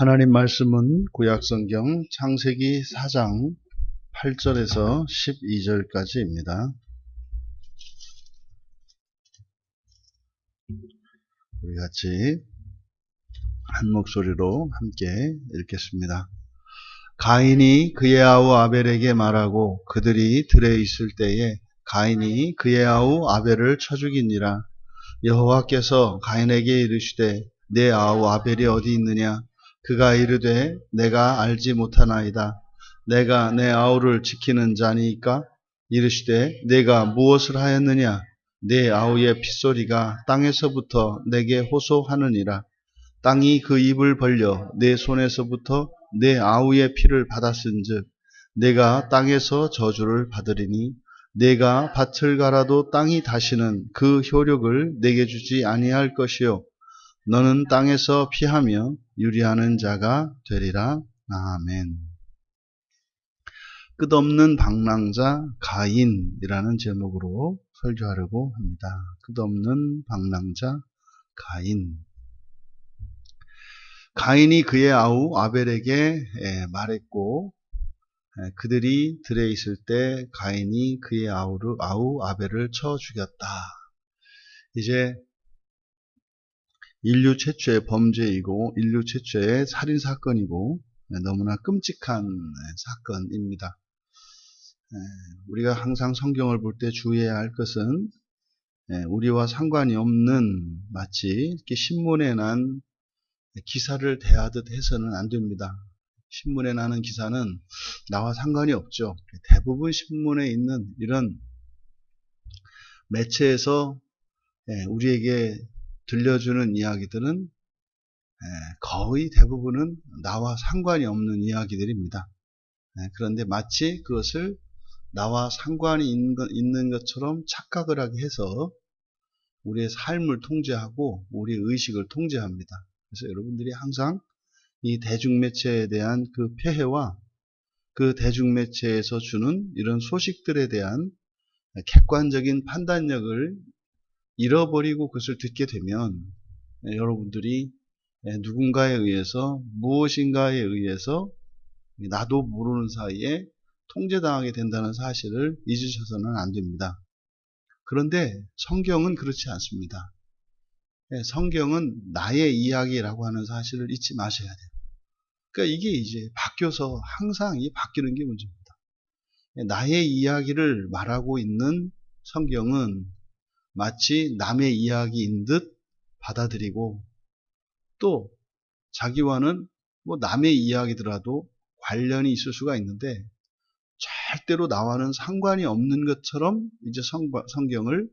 하나님 말씀은 구약성경 창세기 4장 8절에서 12절까지입니다. 우리 같이 한 목소리로 함께 읽겠습니다. 가인이 그의 아우 아벨에게 말하고 그들이 들에 있을 때에 가인이 그의 아우 아벨을 쳐 죽이니라. 여호와께서 가인에게 이르시되 내 아우 아벨이 어디 있느냐? 그가 이르되 내가 알지 못하나이다. 내가 내 아우를 지키는 자니이까? 이르시되 내가 무엇을 하였느냐? 내 아우의 핏소리가 땅에서부터 내게 호소하느니라. 땅이 그 입을 벌려 내 손에서부터 내 아우의 피를 받았은즉 내가 땅에서 저주를 받으리니 내가 밭을 갈아도 땅이 다시는 그 효력을 내게 주지 아니할 것이요 너는 땅에서 피하며 유리하는 자가 되리라. 아멘. 끝없는 방랑자 가인이라는 제목으로 설교하려고 합니다. 끝없는 방랑자 가인. 가인이 그의 아우 아벨에게 말했고 그들이 들에 있을 때 가인이 그의 아우 아벨을 쳐 죽였다. 이제 인류 최초의 범죄이고 인류 최초의 살인사건이고 너무나 끔찍한 사건입니다. 우리가 항상 성경을 볼 때 주의해야 할 것은 우리와 상관이 없는 마치 이렇게 신문에 난 기사를 대하듯 해서는 안 됩니다. 신문에 나는 기사는 나와 상관이 없죠. 대부분 신문에 있는 이런 매체에서 우리에게 들려주는 이야기들은 거의 대부분은 나와 상관이 없는 이야기들입니다. 그런데 마치 그것을 나와 상관이 있는 것처럼 착각을 하게 해서 우리의 삶을 통제하고 우리의 의식을 통제합니다. 그래서 여러분들이 항상 이 대중매체에 대한 그 폐해와 그 대중매체에서 주는 이런 소식들에 대한 객관적인 판단력을 잃어버리고 그것을 듣게 되면 여러분들이 누군가에 의해서 무엇인가에 의해서 나도 모르는 사이에 통제당하게 된다는 사실을 잊으셔서는 안 됩니다. 그런데 성경은 그렇지 않습니다. 성경은 나의 이야기라고 하는 사실을 잊지 마셔야 돼요. 그러니까 이게 이제 바뀌어서 항상 이 바뀌는 게 문제입니다. 나의 이야기를 말하고 있는 성경은 마치 남의 이야기인 듯 받아들이고 또 자기와는 뭐 남의 이야기더라도 관련이 있을 수가 있는데 절대로 나와는 상관이 없는 것처럼 이제 성경을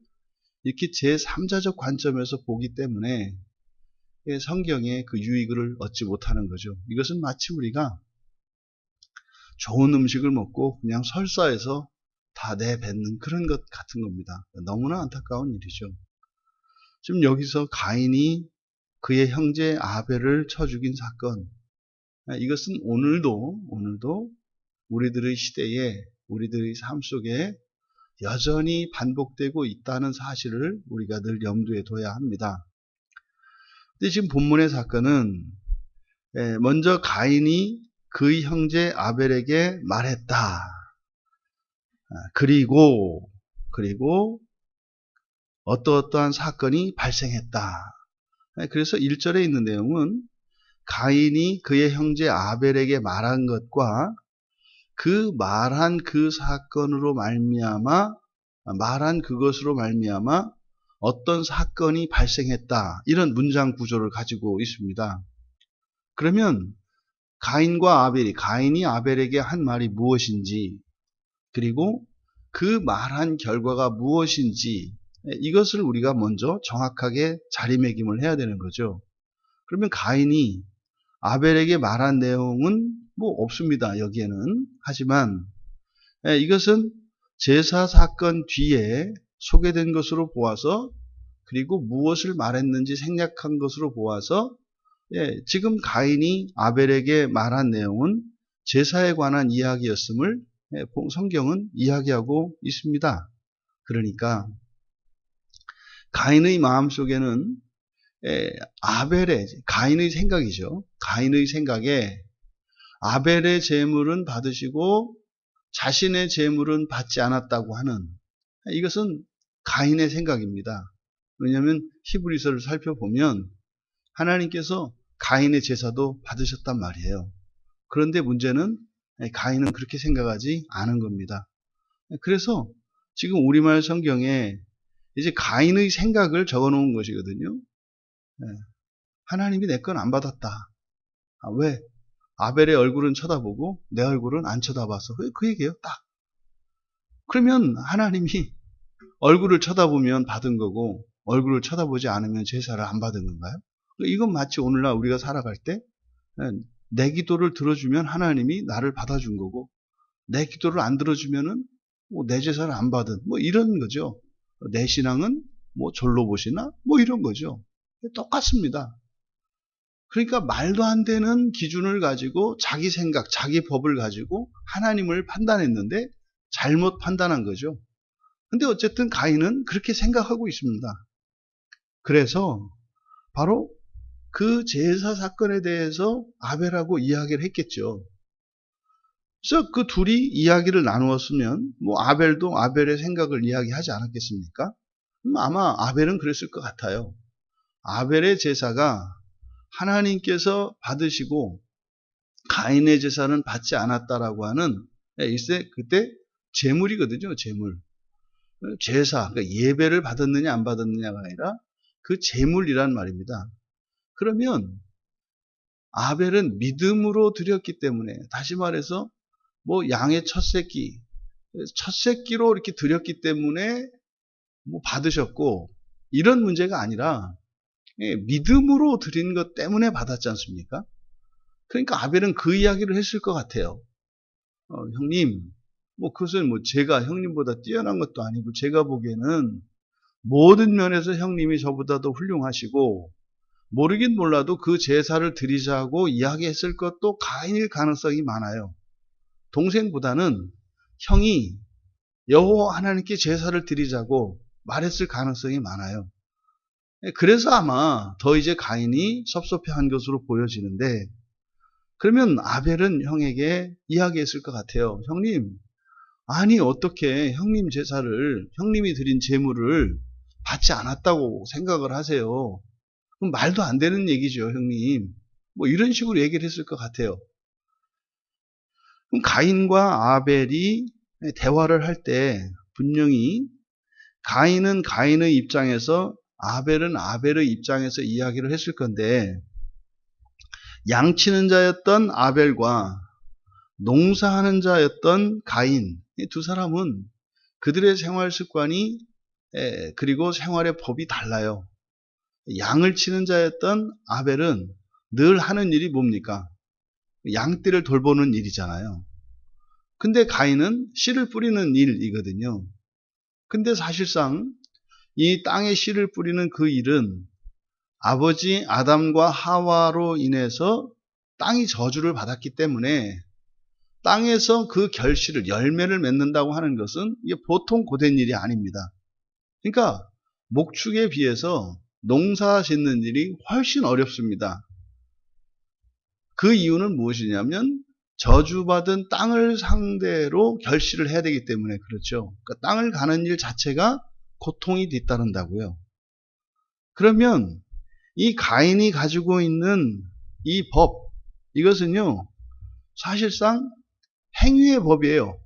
이렇게 제3자적 관점에서 보기 때문에 성경의 그 유익을 얻지 못하는 거죠. 이것은 마치 우리가 좋은 음식을 먹고 그냥 설사해서 다 내뱉는 그런 것 같은 겁니다. 너무나 안타까운 일이죠. 지금 여기서 가인이 그의 형제 아벨을 쳐 죽인 사건, 이것은 오늘도 우리들의 시대에 우리들의 삶 속에 여전히 반복되고 있다는 사실을 우리가 늘 염두에 둬야 합니다. 근데 지금 본문의 사건은 먼저 가인이 그의 형제 아벨에게 말했다. 그리고 어떠한 사건이 발생했다. 그래서 1절에 있는 내용은 가인이 그의 형제 아벨에게 말한 것과 그 말한 그 사건으로 말한 그것으로 말미암아 어떤 사건이 발생했다. 이런 문장 구조를 가지고 있습니다. 그러면 가인이 아벨에게 한 말이 무엇인지 그리고 그 말한 결과가 무엇인지 이것을 우리가 먼저 정확하게 자리매김을 해야 되는 거죠. 그러면 가인이 아벨에게 말한 내용은 뭐 없습니다. 여기에는. 하지만 이것은 제사 사건 뒤에 소개된 것으로 보아서 그리고 무엇을 말했는지 생략한 것으로 보아서 지금 가인이 아벨에게 말한 내용은 제사에 관한 이야기였음을 성경은 이야기하고 있습니다. 그러니까 가인의 마음속에는 가인의 생각이죠. 가인의 생각에 아벨의 제물은 받으시고 자신의 제물은 받지 않았다고 하는, 이것은 가인의 생각입니다. 왜냐하면 히브리서를 살펴보면 하나님께서 가인의 제사도 받으셨단 말이에요. 그런데 문제는 가인은 그렇게 생각하지 않은 겁니다. 그래서 지금 우리말 성경에 이제 가인의 생각을 적어 놓은 것이거든요. 하나님이 내 건 안 받았다. 왜? 아벨의 얼굴은 쳐다보고 내 얼굴은 안 쳐다봤어. 그 얘기예요, 딱. 그러면 하나님이 얼굴을 쳐다보면 받은 거고 얼굴을 쳐다보지 않으면 제사를 안 받은 건가요? 이건 마치 오늘날 우리가 살아갈 때 내 기도를 들어주면 하나님이 나를 받아준 거고 내 기도를 안 들어주면은 내 제사를 안 받은 이런 거죠. 내 신앙은 졸로 보시나 이런 거죠. 똑같습니다. 그러니까 말도 안 되는 기준을 가지고 자기 생각, 자기 법을 가지고 하나님을 판단했는데 잘못 판단한 거죠. 근데 어쨌든 가인은 그렇게 생각하고 있습니다. 그래서 바로 그 제사 사건에 대해서 아벨하고 이야기를 했겠죠. 그래서 그 둘이 이야기를 나누었으면 아벨도 아벨의 생각을 이야기하지 않았겠습니까? 아마 아벨은 그랬을 것 같아요. 아벨의 제사가 하나님께서 받으시고 가인의 제사는 받지 않았다라고 하는, 그때 제물이거든요. 제물. 제사, 그러니까 예배를 받았느냐 안 받았느냐가 아니라 그 제물이란 말입니다. 그러면 아벨은 믿음으로 드렸기 때문에, 다시 말해서 양의 첫 새끼로 이렇게 드렸기 때문에 받으셨고, 이런 문제가 아니라 믿음으로 드린 것 때문에 받았지 않습니까? 그러니까 아벨은 그 이야기를 했을 것 같아요. 형님, 그것은 제가 형님보다 뛰어난 것도 아니고 제가 보기에는 모든 면에서 형님이 저보다 더 훌륭하시고, 모르긴 몰라도 그 제사를 드리자고 이야기했을 것도 가인일 가능성이 많아요. 동생보다는 형이 여호와 하나님께 제사를 드리자고 말했을 가능성이 많아요. 그래서 아마 더 이제 가인이 섭섭해한 것으로 보여지는데, 그러면 아벨은 형에게 이야기했을 것 같아요. 형님, 아니 어떻게 형님 제사를, 형님이 드린 제물을 받지 않았다고 생각을 하세요? 그럼 말도 안 되는 얘기죠, 형님. 이런 식으로 얘기를 했을 것 같아요. 그럼 가인과 아벨이 대화를 할 때 분명히 가인은 가인의 입장에서, 아벨은 아벨의 입장에서 이야기를 했을 건데, 양치는 자였던 아벨과 농사하는 자였던 가인, 이 두 사람은 그들의 생활 습관이 그리고 생활의 법이 달라요. 양을 치는 자였던 아벨은 늘 하는 일이 뭡니까? 양떼를 돌보는 일이잖아요. 근데 가인은 씨를 뿌리는 일이거든요. 근데 사실상 이 땅에 씨를 뿌리는 그 일은 아버지 아담과 하와로 인해서 땅이 저주를 받았기 때문에 땅에서 그 결실을, 열매를 맺는다고 하는 것은 이게 보통 고된 일이 아닙니다. 그러니까 목축에 비해서 농사 짓는 일이 훨씬 어렵습니다. 그 이유는 무엇이냐면 저주받은 땅을 상대로 결실을 해야 되기 때문에 그렇죠. 그러니까 땅을 가는 일 자체가 고통이 뒤따른다고요. 그러면 이 가인이 가지고 있는 이 법, 이것은요 사실상 행위의 법이에요.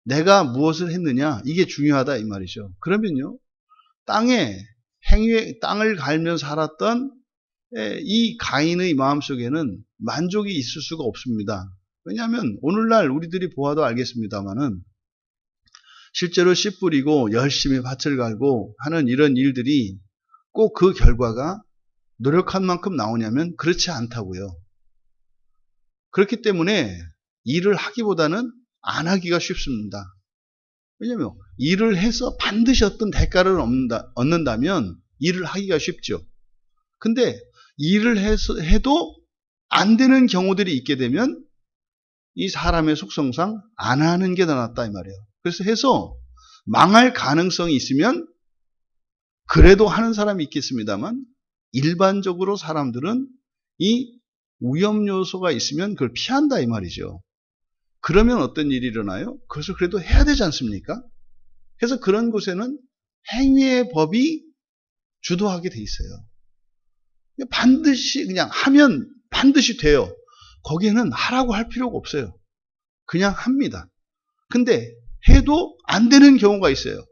내가 무엇을 했느냐, 이게 중요하다 이 말이죠. 그러면요 땅을 갈며 살았던 이 가인의 마음속에는 만족이 있을 수가 없습니다. 왜냐하면 오늘날 우리들이 보아도 알겠습니다만은 실제로 씨 뿌리고 열심히 밭을 갈고 하는 이런 일들이 꼭 그 결과가 노력한 만큼 나오냐면 그렇지 않다고요. 그렇기 때문에 일을 하기보다는 안 하기가 쉽습니다. 왜냐하면 일을 해서 반드시 어떤 대가를 얻는다면 일을 하기가 쉽죠. 근데 일을 해도 안 되는 경우들이 있게 되면 이 사람의 속성상 안 하는 게 더 낫다 이 말이에요. 그래서 해서 망할 가능성이 있으면 그래도 하는 사람이 있겠습니다만 일반적으로 사람들은 이 위험 요소가 있으면 그걸 피한다 이 말이죠. 그러면 어떤 일이 일어나요? 그것을 그래도 해야 되지 않습니까? 그래서 그런 곳에는 행위의 법이 주도하게 돼 있어요. 반드시 그냥 하면 반드시 돼요. 거기에는 하라고 할 필요가 없어요. 그냥 합니다. 근데 해도 안 되는 경우가 있어요.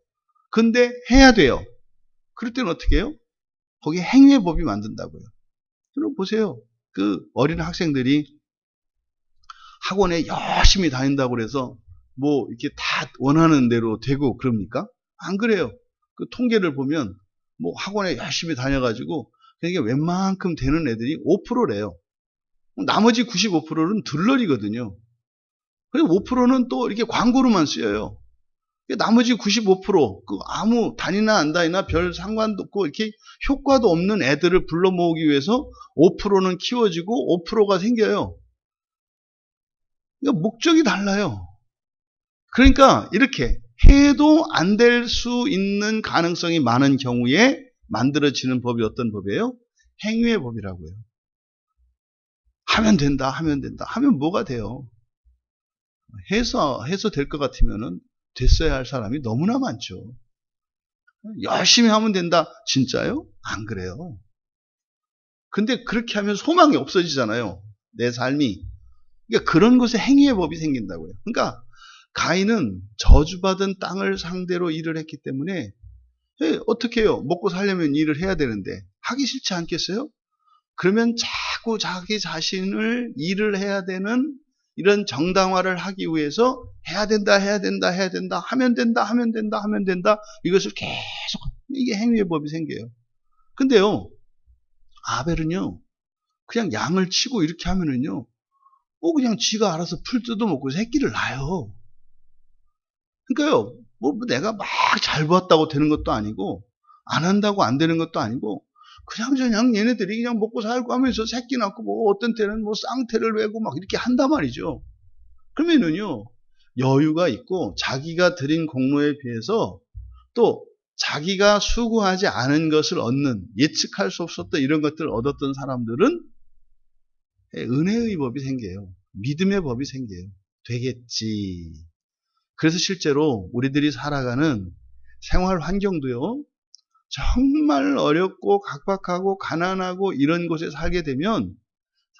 근데 해야 돼요. 그럴 때는 어떻게 해요? 거기에 행위의 법이 만든다고요. 여러분 보세요. 그 어린 학생들이 학원에 열심히 다닌다고 그래서 뭐 이렇게 다 원하는 대로 되고 그럽니까? 안 그래요. 그 통계를 보면 뭐 학원에 열심히 다녀가지고 그게 웬만큼 되는 애들이 5%래요. 나머지 95%는 들러리거든요. 그리고 5%는 또 이렇게 광고로만 쓰여요. 나머지 95%, 그 아무 다니나 안 다니나 별 상관도 없고 이렇게 효과도 없는 애들을 불러 모으기 위해서 5%는 키워지고 5%가 생겨요. 그러니까 목적이 달라요. 그러니까 이렇게 해도 안 될 수 있는 가능성이 많은 경우에 만들어지는 법이 어떤 법이에요? 행위의 법이라고요. 하면 된다, 하면 된다. 하면 뭐가 돼요? 해서 될 것 같으면은 됐어야 할 사람이 너무나 많죠. 열심히 하면 된다. 진짜요? 안 그래요. 근데 그렇게 하면 소망이 없어지잖아요. 내 삶이. 그러니까 그런 곳에 행위의 법이 생긴다고요. 그러니까 가인은 저주받은 땅을 상대로 일을 했기 때문에 어떻게 해요? 먹고 살려면 일을 해야 되는데 하기 싫지 않겠어요? 그러면 자꾸 자기 자신을 일을 해야 되는 이런 정당화를 하기 위해서 해야 된다, 해야 된다, 해야 된다, 하면 된다, 하면 된다, 하면 된다. 이것을 계속 이게 행위의 법이 생겨요. 근데요, 아벨은요, 그냥 양을 치고 이렇게 하면은요, 뭐 그냥 지가 알아서 풀 뜯어먹고 새끼를 낳아요. 그러니까요, 뭐 내가 막 잘 봤다고 되는 것도 아니고, 안 한다고 안 되는 것도 아니고, 그냥 얘네들이 그냥 먹고 살고 하면서 새끼 낳고 뭐 어떤 때는 뭐 쌍태를 외고 막 이렇게 한단 말이죠. 그러면은요, 여유가 있고 자기가 들인 공로에 비해서 또 자기가 수고하지 않은 것을 얻는 예측할 수 없었던 이런 것들을 얻었던 사람들은 은혜의 법이 생겨요. 믿음의 법이 생겨요. 되겠지. 그래서 실제로 우리들이 살아가는 생활 환경도요. 정말 어렵고 각박하고 가난하고 이런 곳에 살게 되면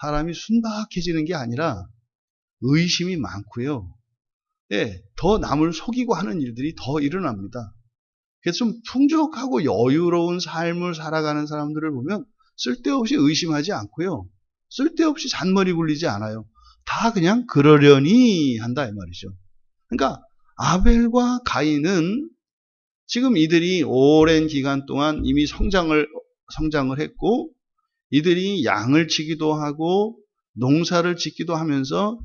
사람이 순박해지는 게 아니라 의심이 많고요. 예, 더 남을 속이고 하는 일들이 더 일어납니다. 그래서 좀 풍족하고 여유로운 삶을 살아가는 사람들을 보면 쓸데없이 의심하지 않고요. 쓸데없이 잔머리 굴리지 않아요. 다 그냥 그러려니 한다 이 말이죠. 그러니까 아벨과 가인은 지금 이들이 오랜 기간 동안 이미 성장을 했고 이들이 양을 치기도 하고 농사를 짓기도 하면서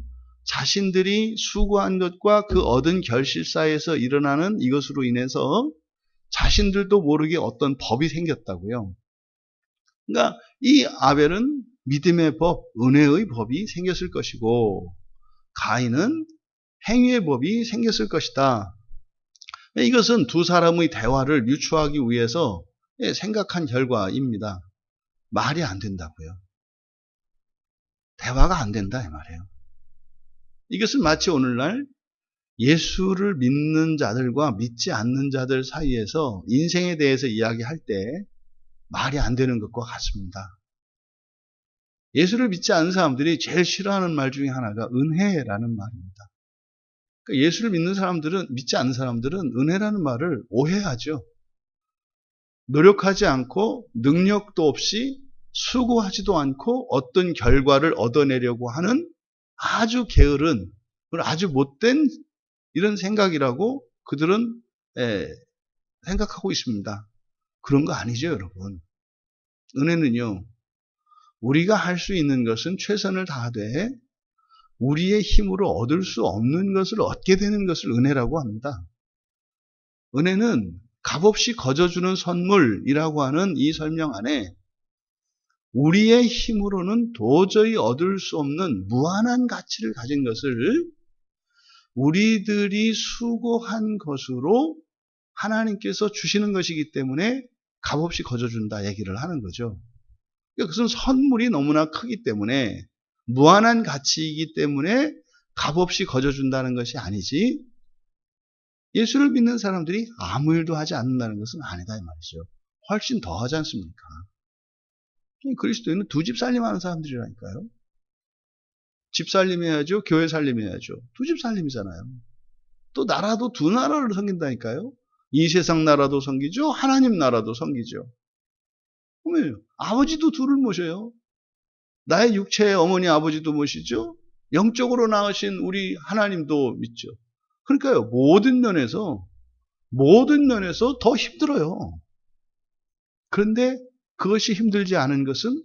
자신들이 수고한 것과 그 얻은 결실사에서 일어나는 이것으로 인해서 자신들도 모르게 어떤 법이 생겼다고요. 그러니까 이 아벨은 믿음의 법, 은혜의 법이 생겼을 것이고 가인은 행위의 법이 생겼을 것이다. 이것은 두 사람의 대화를 유추하기 위해서 생각한 결과입니다. 말이 안 된다고요. 대화가 안 된다 이 말이에요. 이것은 마치 오늘날 예수를 믿는 자들과 믿지 않는 자들 사이에서 인생에 대해서 이야기할 때 말이 안 되는 것과 같습니다. 예수를 믿지 않는 사람들이 제일 싫어하는 말 중에 하나가 은혜라는 말입니다. 그러니까 예수를 믿는 사람들은, 믿지 않는 사람들은 은혜라는 말을 오해하죠. 노력하지 않고 능력도 없이 수고하지도 않고 어떤 결과를 얻어내려고 하는 아주 게으른, 아주 못된 이런 생각이라고 그들은 생각하고 있습니다. 그런 거 아니죠, 여러분. 은혜는요, 우리가 할 수 있는 것은 최선을 다하되 우리의 힘으로 얻을 수 없는 것을 얻게 되는 것을 은혜라고 합니다. 은혜는 값없이 거저주는 선물이라고 하는 이 설명 안에 우리의 힘으로는 도저히 얻을 수 없는 무한한 가치를 가진 것을 우리들이 수고한 것으로 하나님께서 주시는 것이기 때문에 값없이 거저준다 얘기를 하는 거죠. 그것은 선물이 너무나 크기 때문에 무한한 가치이기 때문에 값없이 거저준다는 것이 아니지 예수를 믿는 사람들이 아무 일도 하지 않는다는 것은 아니다 이 말이죠. 훨씬 더 하지 않습니까? 그리스도인은 두 집 살림하는 사람들이라니까요. 집 살림해야죠. 교회 살림해야죠. 두 집 살림이잖아요. 또 나라도 두 나라를 섬긴다니까요. 이 세상 나라도 섬기죠. 하나님 나라도 섬기죠. 그러면 아버지도 둘을 모셔요. 나의 육체의 어머니 아버지도 모시죠. 영적으로 낳으신 우리 하나님도 믿죠. 그러니까요. 모든 면에서 더 힘들어요. 그런데 그것이 힘들지 않은 것은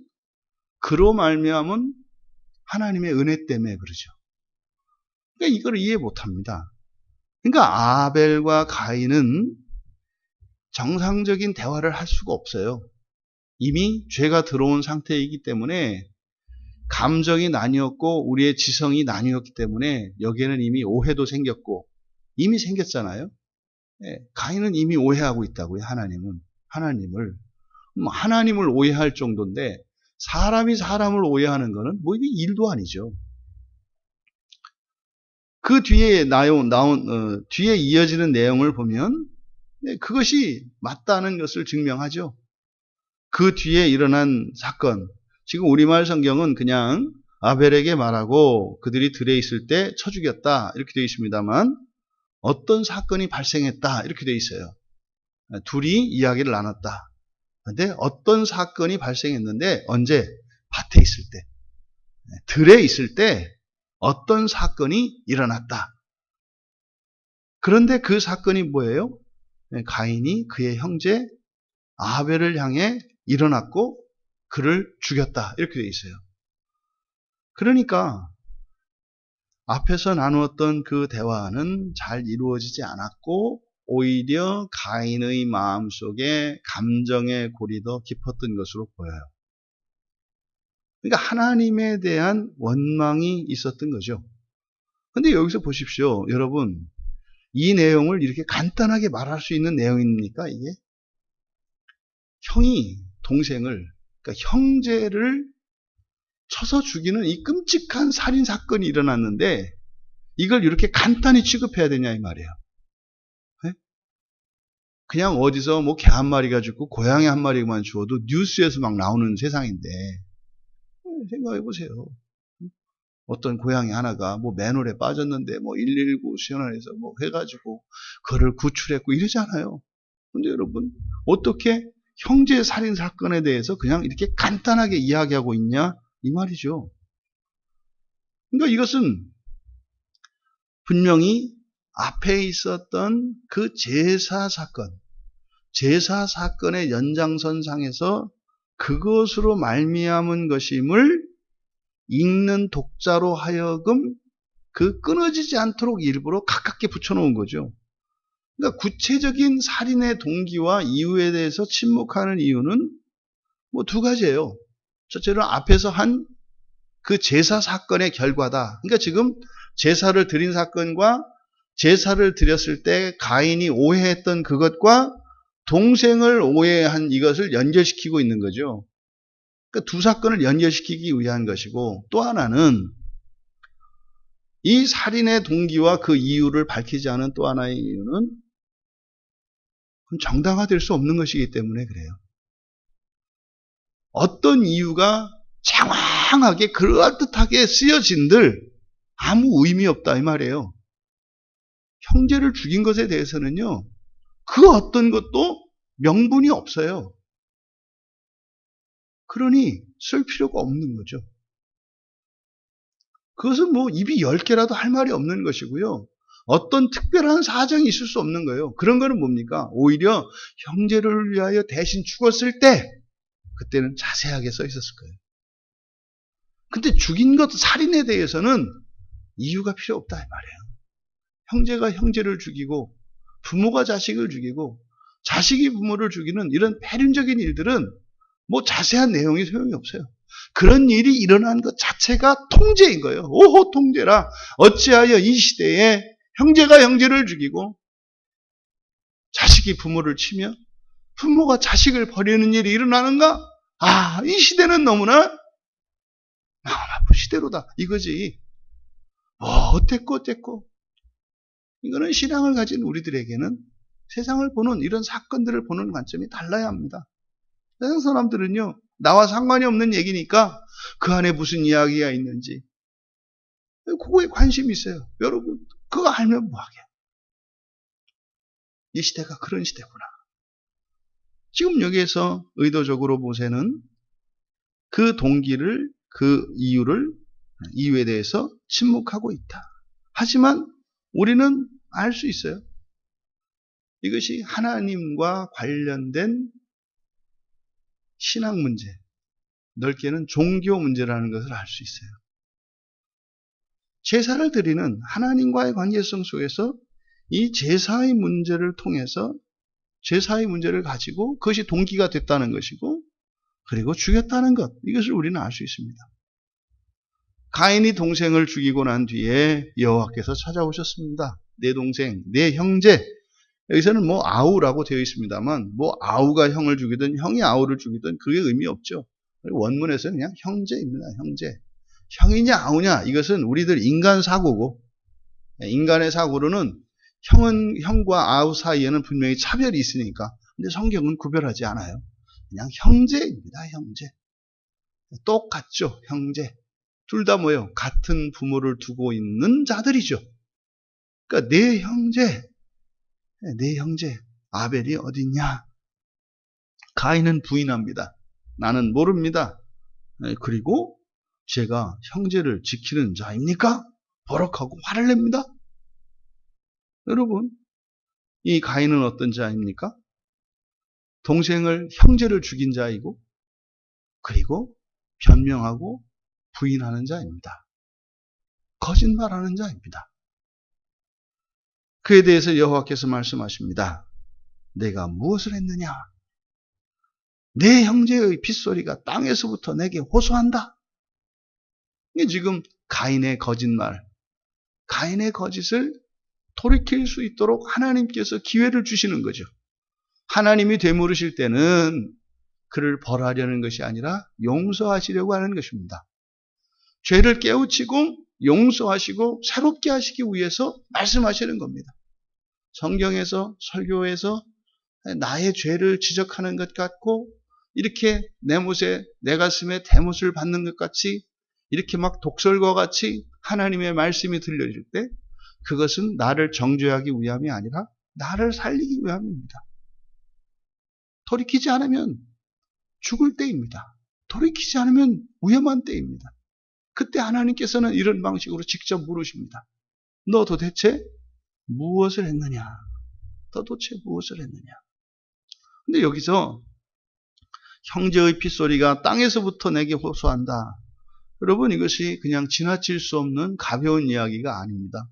그로 말미암은 하나님의 은혜 때문에 그러죠. 그러니까 이걸 이해 못합니다. 그러니까 아벨과 가인은 정상적인 대화를 할 수가 없어요. 이미 죄가 들어온 상태이기 때문에 감정이 나뉘었고 우리의 지성이 나뉘었기 때문에 여기에는 이미 오해도 생겼고 이미 생겼잖아요. 가인은 이미 오해하고 있다고요. 하나님을 오해할 정도인데 사람이 사람을 오해하는 것은 뭐 이게 일도 아니죠. 그 뒤에 뒤에 이어지는 내용을 보면 그것이 맞다는 것을 증명하죠. 그 뒤에 일어난 사건. 지금 우리말 성경은 그냥 아벨에게 말하고 그들이 들에 있을 때 쳐 죽였다 이렇게 되어 있습니다만 어떤 사건이 발생했다 이렇게 되어 있어요. 둘이 이야기를 나눴다. 그런데 어떤 사건이 발생했는데 언제? 밭에 있을 때, 들에 있을 때 어떤 사건이 일어났다. 그런데 그 사건이 뭐예요? 가인이 그의 형제 아벨을 향해 일어났고 그를 죽였다. 이렇게 되어 있어요. 그러니까 앞에서 나누었던 그 대화는 잘 이루어지지 않았고 오히려 가인의 마음속에 감정의 골이 더 깊었던 것으로 보여요. 그러니까 하나님에 대한 원망이 있었던 거죠. 그런데 여기서 보십시오. 여러분, 이 내용을 이렇게 간단하게 말할 수 있는 내용입니까? 이게? 형이 동생을, 그러니까 형제를 쳐서 죽이는 이 끔찍한 살인 사건이 일어났는데 이걸 이렇게 간단히 취급해야 되냐 이 말이에요. 네? 그냥 어디서 뭐 개 한 마리가 죽고 고양이 한 마리만 죽어도 뉴스에서 막 나오는 세상인데 생각해 보세요. 어떤 고양이 하나가 뭐 맨홀에 빠졌는데 뭐 119 수연원에서 뭐 해가지고 그를 구출했고 이러잖아요. 근데 여러분 어떻게 형제 살인 사건에 대해서 그냥 이렇게 간단하게 이야기하고 있냐 이 말이죠. 그러니까 이것은 분명히 앞에 있었던 그 제사 사건의 연장선상에서 그것으로 말미암은 것임을 읽는 독자로 하여금 그 끊어지지 않도록 일부러 가깝게 붙여놓은 거죠. 그러니까 구체적인 살인의 동기와 이유에 대해서 침묵하는 이유는 뭐 두 가지예요. 첫째는 앞에서 한 그 제사 사건의 결과다. 그러니까 지금 제사를 드린 사건과 제사를 드렸을 때 가인이 오해했던 그것과 동생을 오해한 이것을 연결시키고 있는 거죠. 그러니까 두 사건을 연결시키기 위한 것이고 또 하나는 이 살인의 동기와 그 이유를 밝히지 않은 또 하나의 이유는 정당화될 수 없는 것이기 때문에 그래요. 어떤 이유가 장황하게 그럴듯하게 쓰여진들 아무 의미 없다 이 말이에요. 형제를 죽인 것에 대해서는요. 그 어떤 것도 명분이 없어요. 그러니 쓸 필요가 없는 거죠. 그것은 뭐 입이 10개라도 할 말이 없는 것이고요. 어떤 특별한 사정이 있을 수 없는 거예요. 그런 거는 뭡니까? 오히려 형제를 위하여 대신 죽었을 때 그때는 자세하게 써 있었을 거예요. 근데 죽인 것, 살인에 대해서는 이유가 필요 없다 이 말이에요. 형제가 형제를 죽이고 부모가 자식을 죽이고 자식이 부모를 죽이는 이런 패륜적인 일들은 뭐 자세한 내용이 소용이 없어요. 그런 일이 일어난 것 자체가 통제인 거예요. 오호 통제라. 어찌하여 이 시대에 형제가 형제를 죽이고 자식이 부모를 치며 부모가 자식을 버리는 일이 일어나는가? 이 시대는 너무나 마음 아픈 시대로다. 이거지. 어땠고. 이거는 신앙을 가진 우리들에게는 세상을 보는 이런 사건들을 보는 관점이 달라야 합니다. 세상 사람들은요, 나와 상관이 없는 얘기니까 그 안에 무슨 이야기가 있는지 그거에 관심이 있어요. 여러분, 그거 알면 뭐하게. 이 시대가 그런 시대구나. 지금 여기에서 의도적으로 모세는 그 동기를, 그 이유에 대해서 침묵하고 있다. 하지만 우리는 알 수 있어요. 이것이 하나님과 관련된 신앙 문제, 넓게는 종교 문제라는 것을 알 수 있어요. 제사를 드리는 하나님과의 관계성 속에서 이 제사의 문제를 통해서 제사의 문제를 가지고 그것이 동기가 됐다는 것이고, 그리고 죽였다는 것, 이것을 우리는 알 수 있습니다. 가인이 동생을 죽이고 난 뒤에 여호와께서 찾아오셨습니다. 내 동생, 내 형제. 여기서는 뭐 아우라고 되어 있습니다만, 뭐 아우가 형을 죽이든 형이 아우를 죽이든 그게 의미 없죠. 원문에서는 그냥 형제입니다. 형제. 형이냐 아우냐, 이것은 우리들 인간 사고고, 인간의 사고로는 형과 아우 사이에는 분명히 차별이 있으니까. 근데 성경은 구별하지 않아요. 그냥 형제입니다. 형제. 똑같죠. 형제. 둘 다 뭐예요? 같은 부모를 두고 있는 자들이죠. 그러니까 내 형제 아벨이 어딨냐? 가인은 부인합니다. 나는 모릅니다. 그리고 제가 형제를 지키는 자입니까? 버럭하고 화를 냅니다. 여러분, 이 가인은 어떤 자입니까? 동생을, 형제를 죽인 자이고, 그리고 변명하고 부인하는 자입니다. 거짓말하는 자입니다. 그에 대해서 여호와께서 말씀하십니다. 내가 무엇을 했느냐? 내 형제의 핏소리가 땅에서부터 내게 호소한다. 이게 지금 가인의 거짓말, 가인의 거짓을 돌이킬 수 있도록 하나님께서 기회를 주시는 거죠. 하나님이 되물으실 때는 그를 벌하려는 것이 아니라 용서하시려고 하는 것입니다. 죄를 깨우치고 용서하시고 새롭게 하시기 위해서 말씀하시는 겁니다. 성경에서, 설교에서 나의 죄를 지적하는 것 같고, 이렇게 내 가슴에 대못을 받는 것 같이, 이렇게 막 독설과 같이 하나님의 말씀이 들려질 때, 그것은 나를 정죄하기 위함이 아니라 나를 살리기 위함입니다. 돌이키지 않으면 죽을 때입니다. 돌이키지 않으면 위험한 때입니다. 그때 하나님께서는 이런 방식으로 직접 물으십니다. 너 도대체 무엇을 했느냐? 너 도대체 무엇을 했느냐? 근데 여기서 형제의 핏소리가 땅에서부터 내게 호소한다. 여러분, 이것이 그냥 지나칠 수 없는 가벼운 이야기가 아닙니다.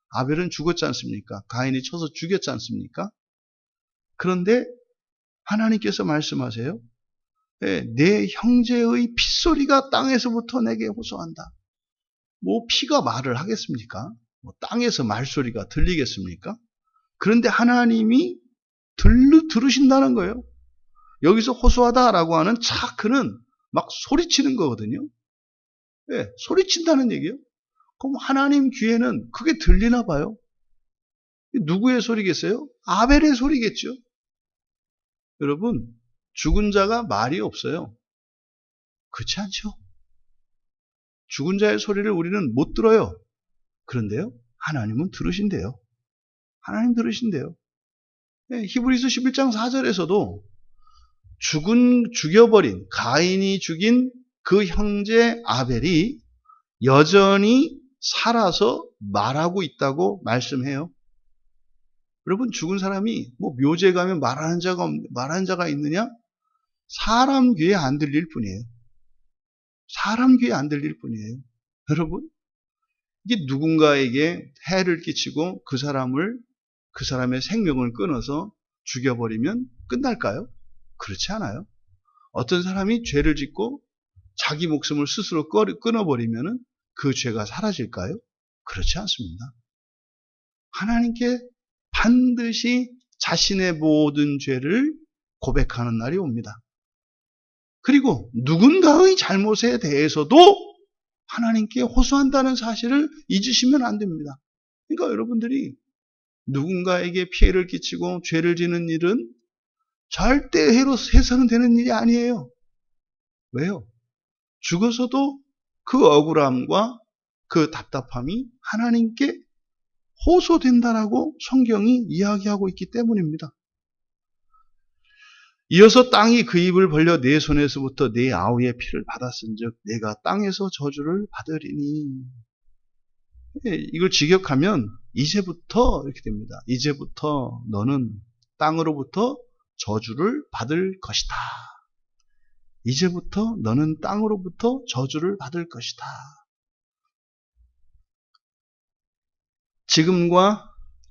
아벨은 죽었지 않습니까? 가인이 쳐서 죽였지 않습니까? 그런데 하나님께서 말씀하세요. 내 형제의 핏소리가 땅에서부터 내게 호소한다. 뭐 피가 말을 하겠습니까? 뭐 땅에서 말소리가 들리겠습니까? 그런데 하나님이 들으신다는 거예요. 여기서 호소하다라고 하는 차크는 막 소리치는 거거든요. 소리친다는 얘기예요. 그럼 하나님 귀에는 그게 들리나 봐요. 누구의 소리겠어요? 아벨의 소리겠죠. 여러분, 죽은 자가 말이 없어요. 그렇지 않죠? 죽은 자의 소리를 우리는 못 들어요. 그런데요, 하나님은 들으신대요. 하나님 들으신대요. 히브리서 11장 4절에서도 죽여버린, 가인이 죽인 그 형제 아벨이 여전히 살아서 말하고 있다고 말씀해요. 여러분, 죽은 사람이 뭐 묘제 가면 말하는 자가 있느냐? 사람 귀에 안 들릴 뿐이에요. 사람 귀에 안 들릴 뿐이에요. 여러분, 이게 누군가에게 해를 끼치고 그 사람의 생명을 끊어서 죽여버리면 끝날까요? 그렇지 않아요. 어떤 사람이 죄를 짓고 자기 목숨을 스스로 끊어버리면 그 죄가 사라질까요? 그렇지 않습니다. 하나님께 반드시 자신의 모든 죄를 고백하는 날이 옵니다. 그리고 누군가의 잘못에 대해서도 하나님께 호소한다는 사실을 잊으시면 안 됩니다. 그러니까 여러분들이 누군가에게 피해를 끼치고 죄를 지는 일은 절대 해서는 되는 일이 아니에요. 왜요? 죽어서도 그 억울함과 그 답답함이 하나님께 호소된다라고 성경이 이야기하고 있기 때문입니다. 이어서 땅이 그 입을 벌려 내 손에서부터 내 아우의 피를 받았은즉 내가 땅에서 저주를 받으리니. 이걸 직역하면 이제부터 이렇게 됩니다. 이제부터 너는 땅으로부터 저주를 받을 것이다. 이제부터 너는 땅으로부터 저주를 받을 것이다. 지금과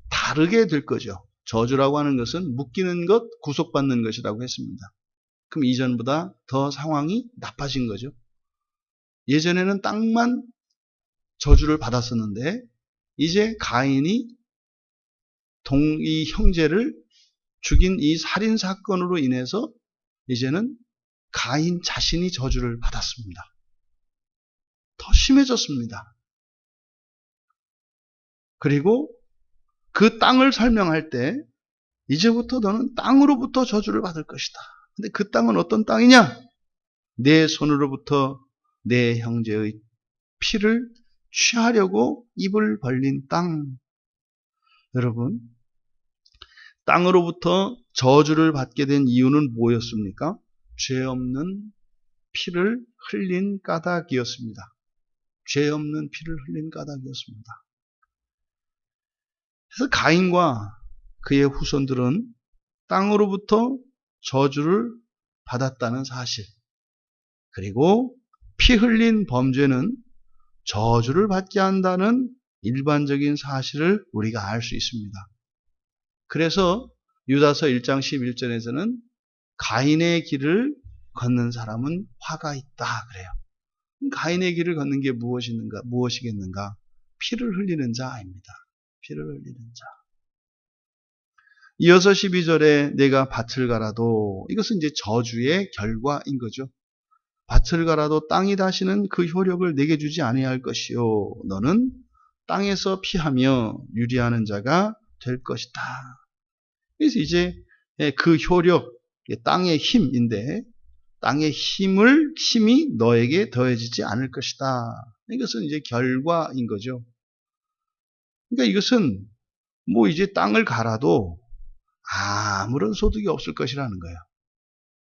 다르게 될 거죠. 저주라고 하는 것은 묶이는 것, 구속받는 것이라고 했습니다. 그럼 이전보다 더 상황이 나빠진 거죠. 예전에는 땅만 저주를 받았었는데 이제 가인이 이 형제를 죽인 이 살인 사건으로 인해서 이제는 가인 자신이 저주를 받았습니다. 더 심해졌습니다. 그리고 그 땅을 설명할 때 이제부터 너는 땅으로부터 저주를 받을 것이다. 근데 그 땅은 어떤 땅이냐? 내 손으로부터 내 형제의 피를 취하려고 입을 벌린 땅. 여러분, 땅으로부터 저주를 받게 된 이유는 뭐였습니까? 죄 없는 피를 흘린 까닭이었습니다. 죄 없는 피를 흘린 까닭이었습니다. 그래서 가인과 그의 후손들은 땅으로부터 저주를 받았다는 사실, 그리고 피 흘린 범죄는 저주를 받게 한다는 일반적인 사실을 우리가 알 수 있습니다. 그래서 유다서 1장 11절에서는 가인의 길을 걷는 사람은 화가 있다 그래요. 가인의 길을 걷는 게 무엇이겠는가? 피를 흘리는 자입니다. 피를 흘리는 자. 이어서 12절에 내가 밭을 갈아도, 이것은 이제 저주의 결과인 거죠. 밭을 갈아도 땅이 다시는 그 효력을 내게 주지 아니할 것이요 너는 땅에서 피하며 유리하는 자가 될 것이다. 그래서 이제 그 효력, 땅의 힘인데 땅의 힘이 너에게 더해지지 않을 것이다. 이것은 이제 결과인 거죠. 그러니까 이것은 뭐 이제 땅을 갈아도 아무런 소득이 없을 것이라는 거예요.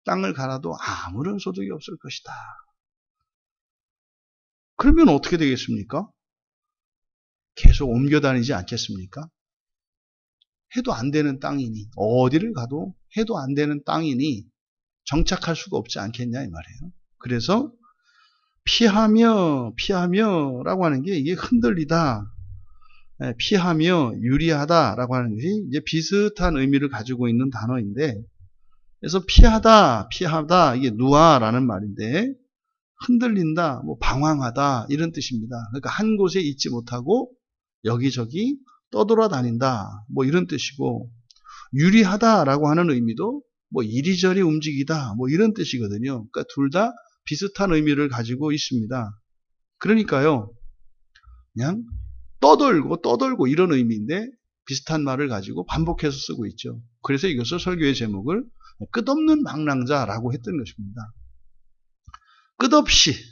땅을 갈아도 아무런 소득이 없을 것이다. 그러면 어떻게 되겠습니까? 계속 옮겨 다니지 않겠습니까? 해도 안 되는 땅이니, 어디를 가도 해도 안 되는 땅이니 정착할 수가 없지 않겠냐 이 말이에요. 그래서 피하며라고 하는 게 이게 흔들리다, 피하며 유리하다라고 하는 것이 이제 비슷한 의미를 가지고 있는 단어인데, 그래서 피하다 이게 누아라는 말인데 흔들린다, 뭐 방황하다 이런 뜻입니다. 그러니까 한 곳에 있지 못하고 여기저기 떠돌아다닌다, 뭐 이런 뜻이고, 유리하다라고 하는 의미도 뭐 이리저리 움직이다, 뭐 이런 뜻이거든요. 그러니까 둘 다 비슷한 의미를 가지고 있습니다. 그러니까요, 그냥 떠돌고 이런 의미인데 비슷한 말을 가지고 반복해서 쓰고 있죠. 그래서 이것을 설교의 제목을 끝없는 방랑자라고 했던 것입니다.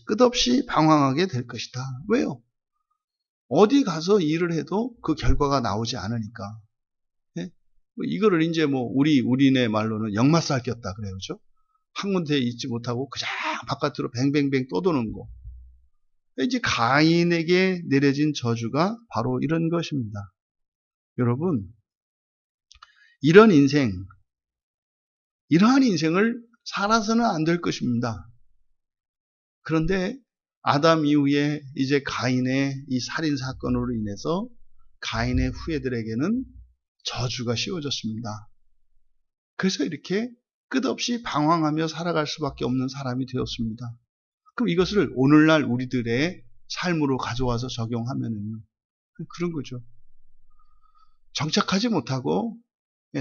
끝없이 방황하게 될 것이다. 왜요? 어디 가서 일을 해도 그 결과가 나오지 않으니까. 예? 이거를 이제 뭐 우리네 말로는 역마살 꼈다 그래요. 그죠? 한 군데에 있지 못하고 그냥 바깥으로 뱅뱅뱅 떠도는 거. 이제 가인에게 내려진 저주가 바로 이런 것입니다. 여러분, 이러한 인생을 살아서는 안 될 것입니다. 그런데 아담 이후에 이제 가인의 이 살인 사건으로 인해서 가인의 후예들에게는 저주가 씌워졌습니다. 그래서 이렇게 끝없이 방황하며 살아갈 수밖에 없는 사람이 되었습니다. 그럼 이것을 오늘날 우리들의 삶으로 가져와서 적용하면은요, 그런 거죠. 정착하지 못하고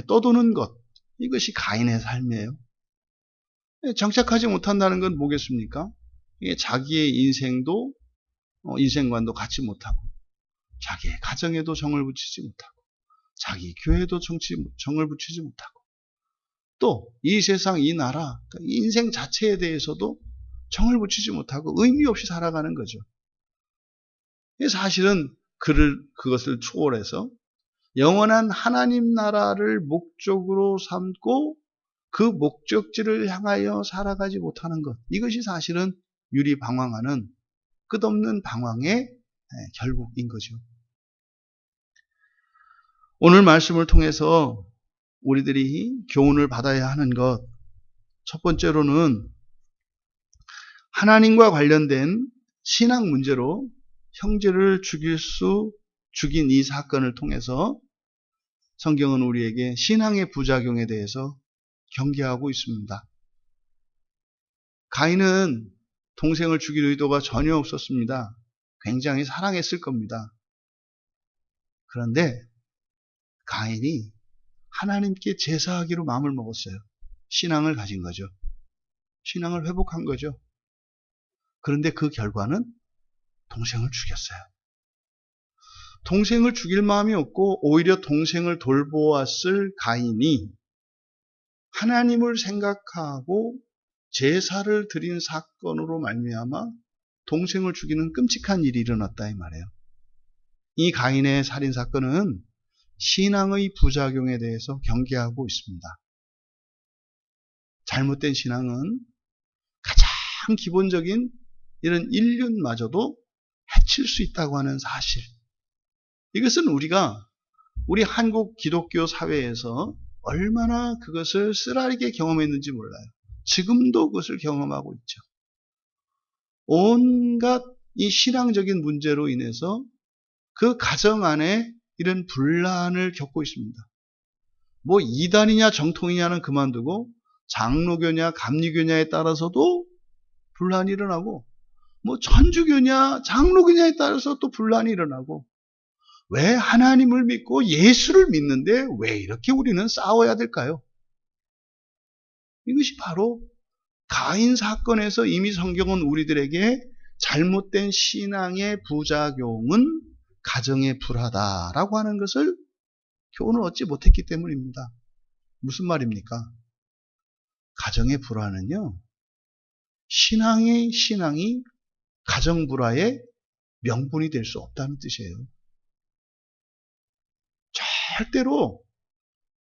떠도는 것, 이것이 가인의 삶이에요. 정착하지 못한다는 건 뭐겠습니까? 이게 자기의 인생관도 갖지 못하고, 자기의 가정에도 정을 붙이지 못하고, 자기 교회에도 정을 붙이지 못하고, 또 이 세상, 이 나라, 이 인생 자체에 대해서도 정을 붙이지 못하고 의미 없이 살아가는 거죠. 사실은 그것을 초월해서 영원한 하나님 나라를 목적으로 삼고 그 목적지를 향하여 살아가지 못하는 것, 이것이 사실은 유리방황하는 끝없는 방황의 결국인 거죠. 오늘 말씀을 통해서 우리들이 교훈을 받아야 하는 것, 첫 번째로는 하나님과 관련된 신앙 문제로 형제를 죽인 이 사건을 통해서 성경은 우리에게 신앙의 부작용에 대해서 경계하고 있습니다. 가인은 동생을 죽일 의도가 전혀 없었습니다. 굉장히 사랑했을 겁니다. 그런데 가인이 하나님께 제사하기로 마음을 먹었어요. 신앙을 가진 거죠. 신앙을 회복한 거죠. 그런데 그 결과는 동생을 죽였어요. 동생을 죽일 마음이 없고 오히려 동생을 돌보았을 가인이 하나님을 생각하고 제사를 드린 사건으로 말미암아 동생을 죽이는 끔찍한 일이 일어났다 이 말이에요. 이 가인의 살인사건은 신앙의 부작용에 대해서 경계하고 있습니다. 잘못된 신앙은 가장 기본적인 이런 인륜마저도 해칠 수 있다고 하는 사실. 이것은 우리 한국 기독교 사회에서 얼마나 그것을 쓰라리게 경험했는지 몰라요. 지금도 그것을 경험하고 있죠. 온갖 이 신앙적인 문제로 인해서 그 가정 안에 이런 분란을 겪고 있습니다. 뭐 이단이냐 정통이냐는 그만두고 장로교냐 감리교냐에 따라서도 분란이 일어나고, 뭐 천주교냐 장로교냐에 따라서 또 분란이 일어나고, 왜 하나님을 믿고 예수를 믿는데 왜 이렇게 우리는 싸워야 될까요? 이것이 바로 가인 사건에서 이미 성경은 우리들에게 잘못된 신앙의 부작용은 가정의 불화다라고 하는 것을 교훈을 얻지 못했기 때문입니다. 무슨 말입니까? 가정의 불화는요, 신앙이 가정 불화의 명분이 될 수 없다는 뜻이에요. 절대로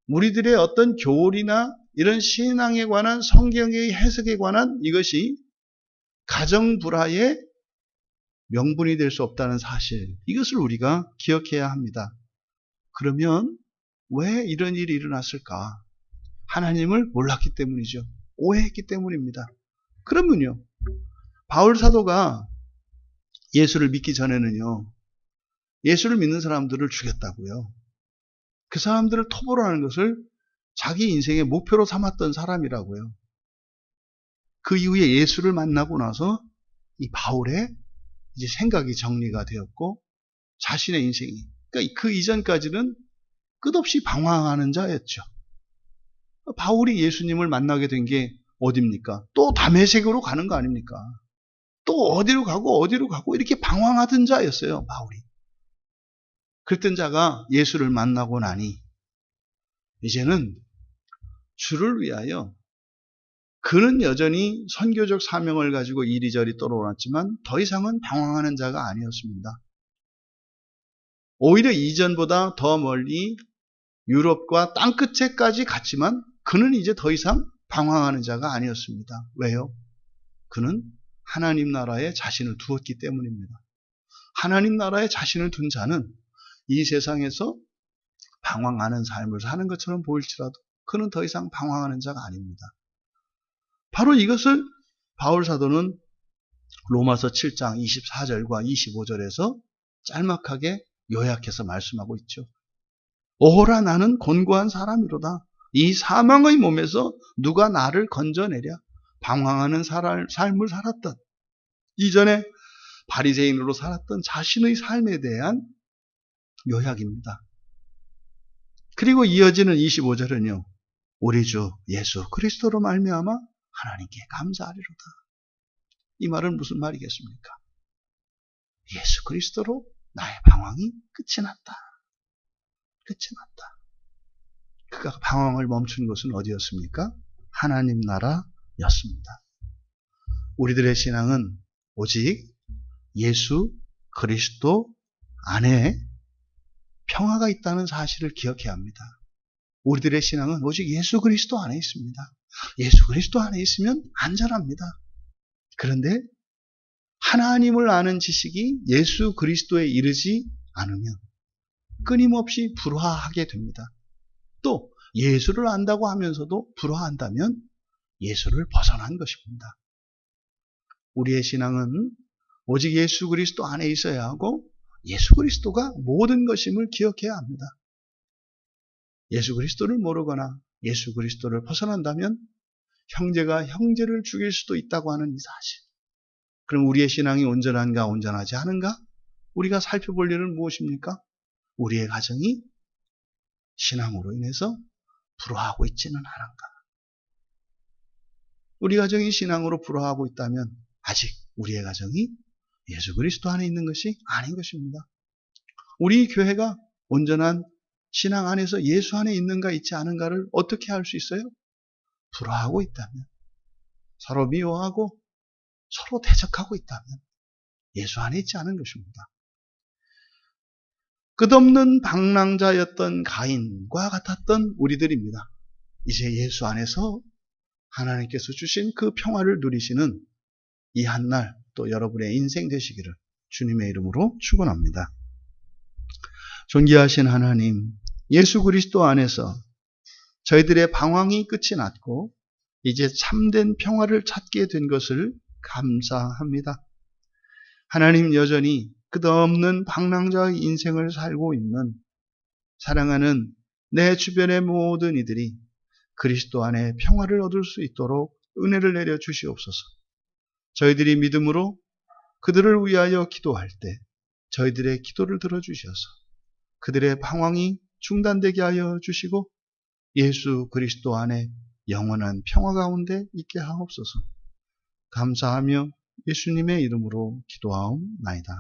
우리들의 어떤 교리나 이런 신앙에 관한 성경의 해석에 관한 이것이 가정 불화의 명분이 될 수 없다는 사실, 이것을 우리가 기억해야 합니다. 그러면 왜 이런 일이 일어났을까? 하나님을 몰랐기 때문이죠. 오해했기 때문입니다. 그러면요, 바울 사도가 예수를 믿기 전에는요, 예수를 믿는 사람들을 죽였다고요. 그 사람들을 토벌하는 것을 자기 인생의 목표로 삼았던 사람이라고요. 그 이후에 예수를 만나고 나서 이 바울의 이제 생각이 정리가 되었고, 자신의 인생이, 그러니까 그 이전까지는 끝없이 방황하는 자였죠. 바울이 예수님을 만나게 된 게 어딥니까? 또 다메섹으로 가는 거 아닙니까? 또 어디로 가고 이렇게 방황하던 자였어요, 바울이. 그랬던 자가 예수를 만나고 나니 이제는 주를 위하여, 그는 여전히 선교적 사명을 가지고 이리저리 떠돌았지만 더 이상은 방황하는 자가 아니었습니다. 오히려 이전보다 더 멀리 유럽과 땅끝에까지 갔지만 그는 이제 더 이상 방황하는 자가 아니었습니다. 왜요? 그는 하나님 나라에 자신을 두었기 때문입니다. 하나님 나라에 자신을 둔 자는 이 세상에서 방황하는 삶을 사는 것처럼 보일지라도 그는 더 이상 방황하는 자가 아닙니다. 바로 이것을 바울 사도는 로마서 7장 24절과 25절에서 짤막하게 요약해서 말씀하고 있죠. 오호라, 나는 곤고한 사람이로다. 이 사망의 몸에서 누가 나를 건져내랴. 방황하는 삶을 살았던, 이전에 바리새인으로 살았던 자신의 삶에 대한 요약입니다. 그리고 이어지는 25절은요. 우리 주 예수 그리스도로 말미암아 하나님께 감사하리로다. 이 말은 무슨 말이겠습니까? 예수 그리스도로 나의 방황이 끝이 났다. 끝이 났다. 그가 방황을 멈춘 것은 어디였습니까? 하나님 나라였습니다. 우리들의 신앙은 오직 예수 그리스도 안에 평화가 있다는 사실을 기억해야 합니다. 우리들의 신앙은 오직 예수 그리스도 안에 있습니다. 예수 그리스도 안에 있으면 안전합니다. 그런데 하나님을 아는 지식이 예수 그리스도에 이르지 않으면 끊임없이 불화하게 됩니다. 또 예수를 안다고 하면서도 불화한다면 예수를 벗어난 것입니다. 우리의 신앙은 오직 예수 그리스도 안에 있어야 하고 예수 그리스도가 모든 것임을 기억해야 합니다. 예수 그리스도를 모르거나 예수 그리스도를 벗어난다면 형제가 형제를 죽일 수도 있다고 하는 이 사실. 그럼 우리의 신앙이 온전한가 온전하지 않은가? 우리가 살펴볼 일은 무엇입니까? 우리의 가정이 신앙으로 인해서 불화하고 있지는 않은가? 우리 가정이 신앙으로 불화하고 있다면 아직 우리의 가정이 예수 그리스도 안에 있는 것이 아닌 것입니다. 우리 교회가 온전한 신앙 안에서 예수 안에 있는가 있지 않은가를 어떻게 알 수 있어요? 불화하고 있다면, 서로 미워하고 서로 대적하고 있다면 예수 안에 있지 않은 것입니다. 끝없는 방랑자였던 가인과 같았던 우리들입니다. 이제 예수 안에서 하나님께서 주신 그 평화를 누리시는 이 한날 또 여러분의 인생 되시기를 주님의 이름으로 축원합니다. 존귀하신 하나님, 예수 그리스도 안에서 저희들의 방황이 끝이 났고 이제 참된 평화를 찾게 된 것을 감사합니다. 하나님 여전히 끝없는 방랑자의 인생을 살고 있는 사랑하는 내 주변의 모든 이들이 그리스도 안에 평화를 얻을 수 있도록 은혜를 내려 주시옵소서. 저희들이 믿음으로 그들을 위하여 기도할 때 저희들의 기도를 들어주셔서 그들의 방황이 중단되게 하여 주시고 예수 그리스도 안에 영원한 평화 가운데 있게 하옵소서. 감사하며 예수님의 이름으로 기도하옵나이다.